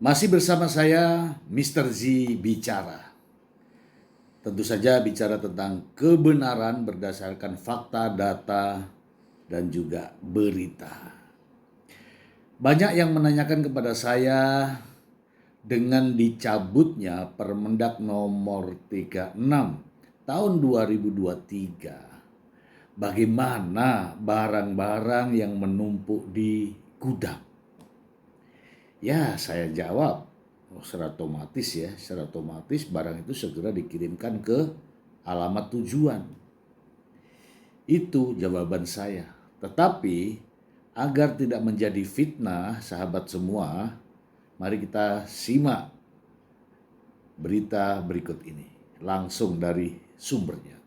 Masih bersama saya, Mr. Z Bicara. Tentu saja bicara tentang kebenaran berdasarkan fakta, data, dan juga berita. Banyak yang menanyakan kepada saya dengan dicabutnya Permendak nomor 36 tahun 2023. Bagaimana barang-barang yang menumpuk di gudang? Ya, saya jawab, secara otomatis barang itu segera dikirimkan ke alamat tujuan. Itu jawaban saya. Tetapi agar tidak menjadi fitnah, sahabat semua, mari kita simak berita berikut ini langsung dari sumbernya.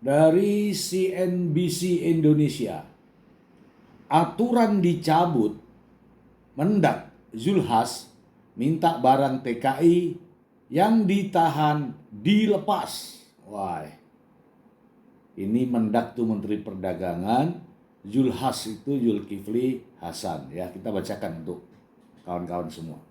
Dari CNBC Indonesia, aturan dicabut, Mendak Zulkifli Hasan minta barang TKI yang ditahan dilepas. Wah, ini Mendak tuh Menteri Perdagangan, Zulkifli Hasan. Ya, kita bacakan untuk kawan-kawan semua.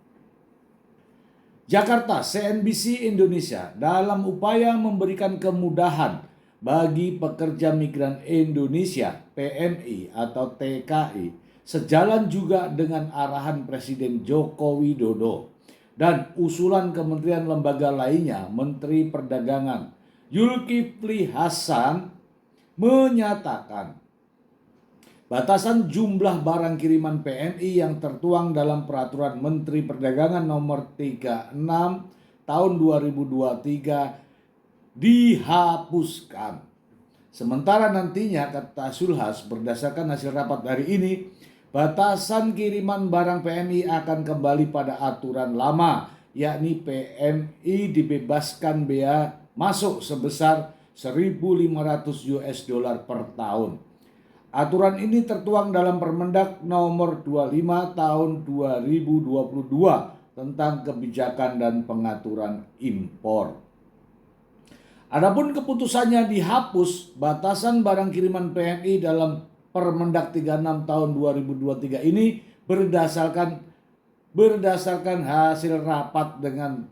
Jakarta, CNBC Indonesia, dalam upaya memberikan kemudahan bagi pekerja migran Indonesia PMI atau TKI, sejalan juga dengan arahan Presiden Joko Widodo dan usulan kementerian lembaga lainnya, Menteri Perdagangan Zulkifli Hasan menyatakan batasan jumlah barang kiriman PMI yang tertuang dalam Peraturan Menteri Perdagangan nomor 36 tahun 2023 dihapuskan. Sementara nantinya, kata Sulhas, berdasarkan hasil rapat hari ini, batasan kiriman barang PMI akan kembali pada aturan lama, yakni PMI dibebaskan bea masuk sebesar 1.500 US dollar per tahun. Aturan ini tertuang dalam Permendak nomor 25 tahun 2022 tentang kebijakan dan pengaturan impor. Adapun keputusannya dihapus batasan barang kiriman PMI dalam Permendak 36 tahun 2023 ini berdasarkan hasil rapat dengan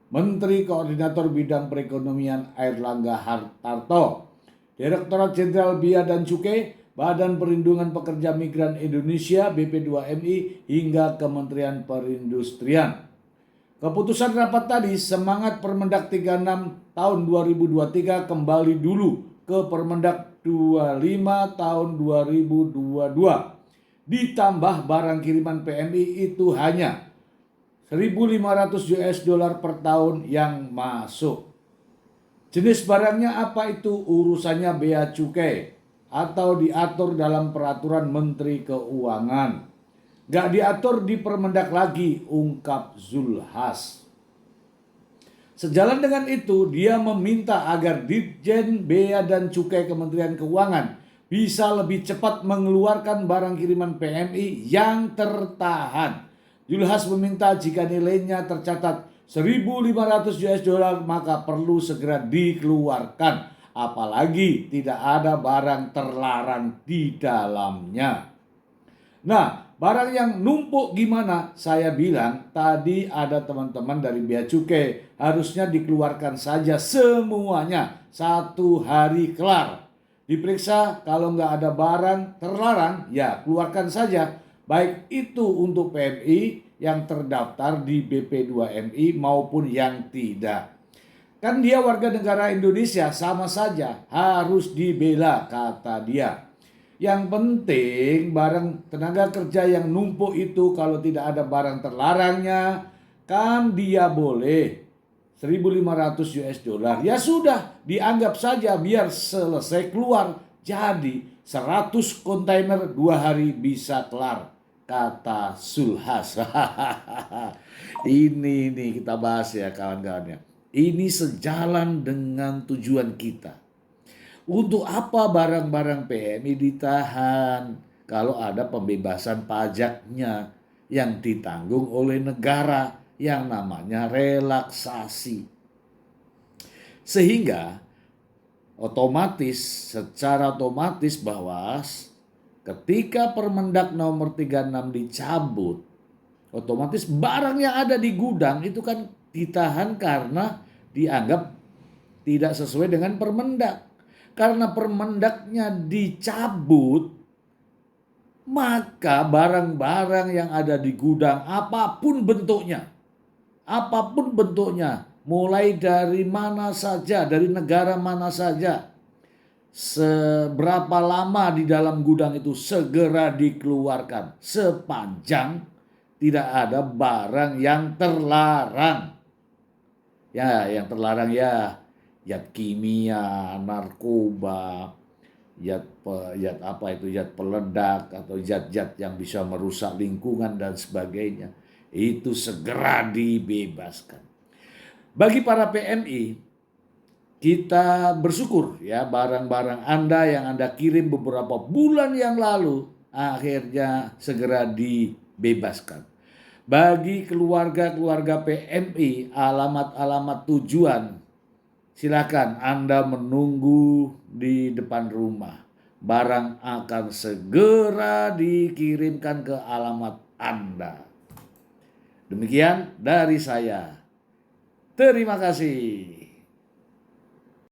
Menteri Koordinator Bidang Perekonomian Airlangga Hartarto, Direktorat Jenderal Bea dan Cukai, Badan Perlindungan Pekerja Migran Indonesia BP2MI hingga Kementerian Perindustrian. Keputusan rapat tadi, semangat Permendak 36 tahun 2023 kembali dulu ke Permendak 25 tahun 2022. Ditambah barang kiriman PMI itu hanya 1.500 US dollar per tahun yang masuk. Jenis barangnya apa itu urusannya bea cukai atau diatur dalam peraturan Menteri Keuangan. Gak diatur di Permendak lagi, ungkap Zulhas. Sejalan dengan itu, dia meminta agar Ditjen Bea dan Cukai Kementerian Keuangan bisa lebih cepat mengeluarkan barang kiriman PMI yang tertahan. Zulhas meminta jika nilainya tercatat 1.500 US dollar maka perlu segera dikeluarkan, apalagi tidak ada barang terlarang di dalamnya. Nah, barang yang numpuk gimana? Saya bilang tadi ada teman-teman dari Bea Cukai, harusnya dikeluarkan saja semuanya, 1 hari kelar. Diperiksa, kalau nggak ada barang terlarang, ya keluarkan saja. Baik itu untuk PMI yang terdaftar di BP2MI maupun yang tidak. Kan dia warga negara Indonesia, sama saja, harus dibela, kata dia. Yang penting barang tenaga kerja yang numpuk itu kalau tidak ada barang terlarangnya, kan dia boleh 1.500 US dollar. Ya sudah, dianggap saja biar selesai keluar. Jadi 100 kontainer 2 hari bisa kelar, kata Sulhas. Ini nih kita bahas ya kawan-kawannya. Ini sejalan dengan tujuan kita. Untuk apa barang-barang PMI ditahan kalau ada pembebasan pajaknya yang ditanggung oleh negara yang namanya relaksasi. Sehingga secara otomatis bahwa Ketika Permendak nomor 36 dicabut, otomatis barang yang ada di gudang itu kan ditahan karena dianggap tidak sesuai dengan Permendak. Karena Permendaknya dicabut, maka barang-barang yang ada di gudang apapun bentuknya, mulai dari mana saja, dari negara mana saja, seberapa lama di dalam gudang itu segera dikeluarkan sepanjang tidak ada barang yang terlarang. Ya, yang terlarang ya zat kimia, narkoba, zat peledak atau zat-zat yang bisa merusak lingkungan dan sebagainya. Itu segera dibebaskan. Bagi para PMI, kita bersyukur ya, barang-barang Anda yang Anda kirim beberapa bulan yang lalu akhirnya segera dibebaskan. Bagi keluarga-keluarga PMI, alamat-alamat tujuan, silakan Anda menunggu di depan rumah. Barang akan segera dikirimkan ke alamat Anda. Demikian dari saya. Terima kasih.